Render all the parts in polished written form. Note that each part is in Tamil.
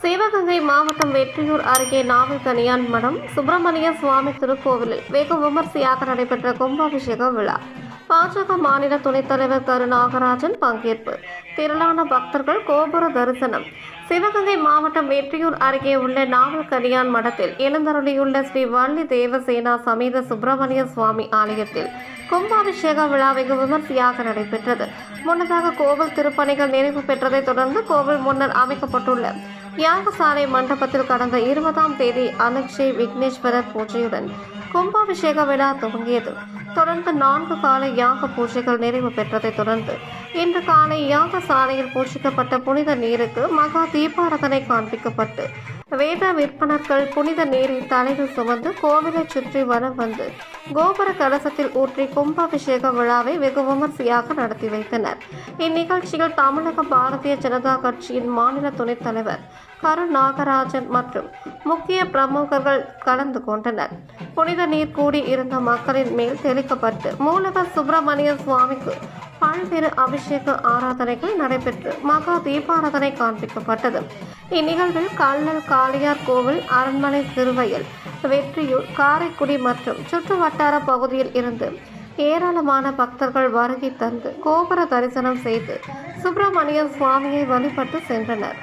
சிவகங்கை மாவட்டம் வெற்றியூர் அருகே நாவல்கனியான் மடம் சுப்பிரமணிய சுவாமி திருக்கோவிலில் வெகு விமர்சையாக நடைபெற்ற கும்பாபிஷேக விழா. பாஜக மாநில துணைத் தலைவர் கரு நாகராஜன் பங்கேற்பு. திரளான பக்தர்கள் கோபுர தரிசனம். சிவகங்கை மாவட்டம் வெற்றியூர் அருகே உள்ள நாவல்கனியான் மடத்தில் எழுந்தருளியுள்ள ஸ்ரீ வள்ளி தேவசேனா சமேத சுப்பிரமணிய சுவாமி ஆலயத்தில் கும்பாபிஷேக விழா வெகு விமர்சையாக நடைபெற்றது. முன்னதாக கோவில் திருப்பணிகள் நிறைவு பெற்றதை தொடர்ந்து கோவில் முன்னர் அமைக்கப்பட்டுள்ள யாகசாலை மண்டபத்தில் கடந்த 20ஆம் தேதி அலக்ஷய் விக்னேஸ்வரர் பூஜையுடன் கும்பாபிஷேக விழா துவங்கியது. தொடர்ந்து 4 கால யாக பூஜைகள் நிறைவு பெற்றதை தொடர்ந்து இன்று காலை யாகசாலையில் பூஜிக்கப்பட்ட புனித நீருக்கு மகா தீபாரதனை காண்பிக்கப்பட்டு வேத விற்பனர்கள் புனித நீரை தலையில் சுமந்து கோவிலை சுற்றி வலம் வந்து கோபுர கலசத்தில் ஊற்றி கும்பாபிஷேக விழாவை வெகு விமர்சையாக நடத்தி வைத்தனர். இந்நிகழ்ச்சியில் தமிழக பாரதிய ஜனதா கட்சியின் மாநில துணைத் தலைவர் கரு நாகராஜன் மற்றும் முக்கிய பிரமுகர்கள் கலந்து கொண்டனர். புனித நீர் கூடி இருந்த மக்களின் மேல் தெளிக்கப்பட்டு மூலவர் சுப்பிரமணிய சுவாமிக்கு பல்வேறு அபிஷேக ஆராதனைகள் நடைபெற்று மகா தீபாராதனை காண்பிக்கப்பட்டது. இந்நிகழ்வில் கல்லல் காளியார் கோவில், அரண்மனை, திருவயல், வெற்றியூர், காரைக்குடி மற்றும் சுற்று வட்டார பகுதியில் இருந்து ஏராளமான பக்தர்கள் வருகை தந்து கோபுர தரிசனம் செய்து சுப்பிரமணிய சுவாமியை வழிபட்டு சென்றனர்.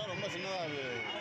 ரொம்ப சின்னதாக